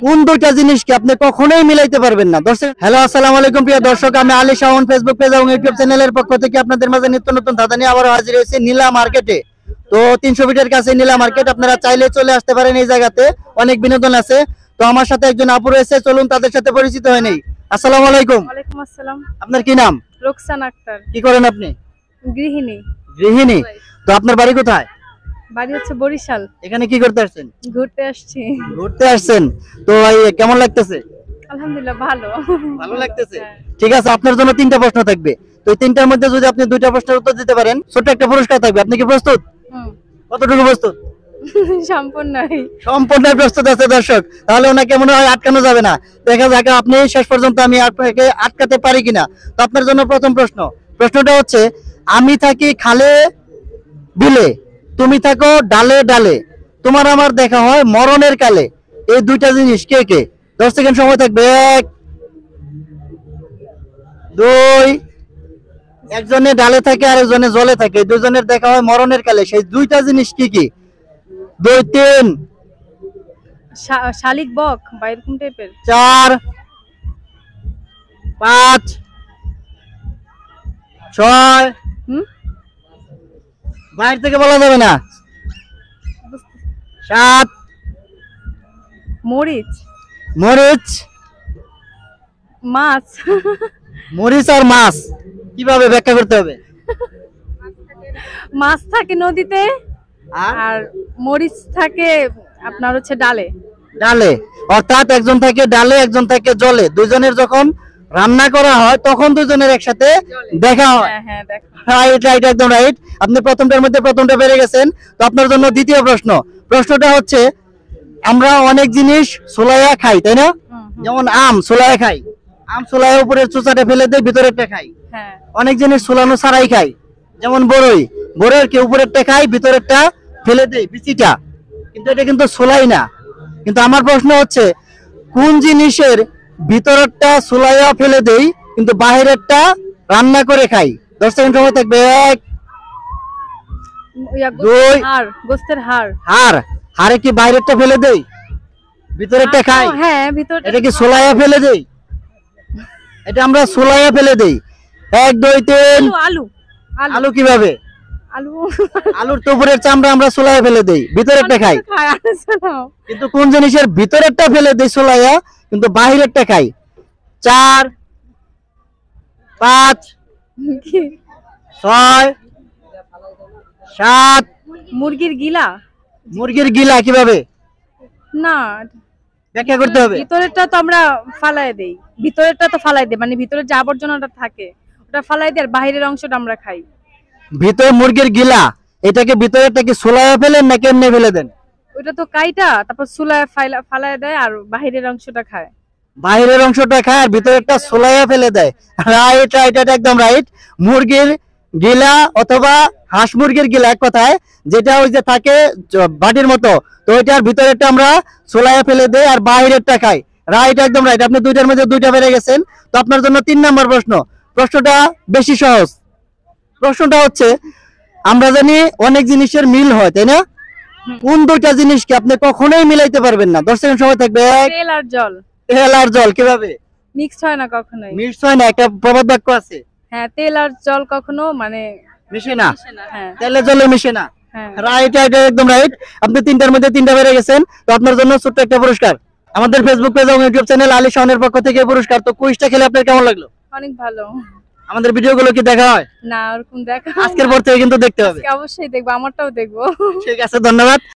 কোন দুইটা জিনিসকে আপনি কখনোই মিলাইতে পারবেন না? দর্শক, হ্যালো, আসসালামু আলাইকুম প্রিয় দর্শক, আমি আলী শাওন ফেসবুক পেজ এবং ইউটিউব চ্যানেলের পক্ষ থেকে আপনাদের মাঝে নিত্য নতুন ধাঁধা নিয়ে আবারও হাজির হয়েছি নীলা মার্কেটে। তো 300 ফিটের কাছে নীলা মার্কেট, আপনারা চাইলে চলে আসতে পারেন। এই জায়গাতে অনেক বিনোদন আছে। তো আমার সাথে একজন আপু রয়েছে, চলুন তাদের সাথে পরিচিত হয়ে নেই। আসসালামু আলাইকুম। ওয়ালাইকুম আসসালাম। আপনার কি নাম? রোকসানা আক্তার। কি করেন আপনি? গৃহিণী। গৃহিণী। তো আপনার বাড়ি কোথায়? বাড়ি হচ্ছে বরিশাল। এখানে কি করতে আসছেন? ঘুরতে আসছি। ঘুরতে আসছেন। তো কেমন লাগতেছে? আলহামদুলিল্লাহ ভালো। ভালো লাগতেছে। ঠিক আছে, আপনার জন্য 3টা প্রশ্ন থাকবে। তো এই 3টার মধ্যে যদি আপনি 2টা প্রশ্নের উত্তর দিতে পারেন, ছোট একটা পুরস্কার থাকবে। আপনি কি প্রস্তুত? কতটুকু প্রস্তুত? সম্পূর্ণই। সম্পূর্ণ প্রস্তুত আছে দর্শক। তাহলে ওনাকে মনে হয় আটকানো যাবে না। দেখা যাক আপনি শেষ পর্যন্ত আমি আপনাকে আটকাতে পারি কিনা। তো আপনার জন্য প্রথম প্রশ্নটা হচ্ছে, আমি থাকি খালে বিলে, তুমি থাকো ডালে ডালে, তোমার আমার দেখা হয় মরণের কালে, এই দুইটা জিনিস কে কে? 10 সেকেন্ড সময় থাকবে। 1 2, একজনে ডালে থাকে আর একজনে জলে থাকে, দুজনের দেখা হয় মরণের কালে, সেই দুইটা জিনিস কি কি? 2 3 শালিক বক বা এরকম টাইপের। 4 5 6 বাইরে থেকে বলা যাবে না। 7 মরিচ। মরিচ। মাছ। মরিচ আর মাছ কিভাবে ব্যাখ্যা করতে হবে? মাছ থাকে নদীতে আর মরিচ থাকে আপনার হচ্ছে ডালে। ডালে, অর্থাৎ একজন থাকে ডালে একজন থাকে জলে, দুজনের যখন রান্না করা হয় তখন দুজনের একসাথে দেখা হয়। হ্যাঁ দেখো। রাইট রাইট, একদম রাইট। আপনি প্রথমটার মধ্যে প্রথমটা পেরে গেছেন। তো আপনার জন্য দ্বিতীয় প্রশ্নটা হচ্ছে, আমরা অনেক জিনিস সুলাইয়া খাই, তাই না? যেমন আম সুলাইয়া খাই, আম সুলাইয়া উপরের চোচাটা ফেলে দেয়, ভিতরেরটা খাই। অনেক জিনিস সুলানো ছাড়াই খাই, যেমন বড়ইয়ের কি উপরেরটা খাই, ভিতরেরটা ফেলে দেয়, বিচিটা, কিন্তু এটা কিন্তু সুলাই না। কিন্তু আমার প্রশ্ন হচ্ছে, কোন জিনিসের ভিতরেরটা সুলাইয়া ফেলে দেই কিন্তু বাহিরেরটা রান্না করে খাই? 10 সেকেন্ড সময় থাকবে। 1 2 গোস্তের হাড়। হাড়ে কি বাইরেরটা ফেলে দেই, ভিতরেরটা খাই? হ্যাঁ, ভিতর। এটা কি সুলাইয়া ফেলে দেই? এটা আমরা সুলাইয়া ফেলে দেই। 1 2 3 আলু কিভাবে? আলুর তো উপরের চামড়া আমরা সুলাইয়া ফেলে দেই, ভিতরেরটা খাই। কিন্তু কোন জিনিসের ভিতরেরটা ফেলে দেই সুলাইয়া কিন্তু বাহিরেরটা খাই? 4 5 6 7 মুরগির গিলা। মুরগির গিলা কিভাবে না, ব্যাখ্যা করতে হবে? ভিতরেরটা তো আমরা ফালাই দেই, মানে ভিতরে যে আবর্জনাটা থাকে ওটা ফালাই দেই, আর বাহিরের অংশটা আমরা খাই। ভিতরে মুরগির গিলা, এটাকে ভিতরেরটা কি সুলাইয়া ফেলেন না কেমনে ফেলে দেন? ওটা তো কাইটা তারপর সুলায় ফালাই দেয় আর বাহিরের অংশটা খায়। বাহিরের অংশটা খায় আর ভিতরেরটা সুলাইয়া ফেলে দেয়। রাইট রাইট, এটা একদম রাইট। মুরগির গিলা অথবা হাঁস মুরগির গিলা, এক কথায় যেটা ওই যে থাকে বাটির মতো, তো ওইটার ভিতরেরটা আমরা সুলাইয়া ফেলে দেই আর বাহিরেরটা খাই। রাইট, একদম রাইট। আপনি 2টার মধ্যে 2টা পেরে গেছেন। তো আপনার জন্য 3 নম্বর প্রশ্নটা বেশি সহজ। প্রশ্নটা হচ্ছে, আমরা জানি অনেক জিনিসের মিল হয়, তাই না? কোন দুইটা জিনিসকে আপনি কখনোই মিলাইতে পারবেন না? 10 সেকেন্ড সময় থাকবে। তেল আর জল। তেল আর জল কিভাবে মিক্স হয় না কখনোই। মিক্স হয় না, একটা প্রবাদ বাক্য আছে। হ্যাঁ, তেল আর জল কখনো মানে মিশে না। হ্যাঁ, তেলে জলে মিশে না। হ্যাঁ, রাইট রাইট, একদম রাইট। আপনি 3টার মধ্যে 3টা পেরে গেছেন। তো আপনার জন্য ছোট্ট একটা পুরস্কার আমাদের ফেসবুক পেজ এবং ইউটিউব চ্যানেল আলী শাওনের পক্ষ থেকে পুরস্কার। তো কুইজটা খেলে আপনার কেমন লাগলো? অনেক ভালো। আমাদের ভিডিওগুলো কি দেখা হয়? না, ওরকম দেখা আজকের পর থেকে কিন্তু দেখতে হবে। অবশ্যই দেখবো, আমারটাও দেখবো। ঠিক আছে, ধন্যবাদ।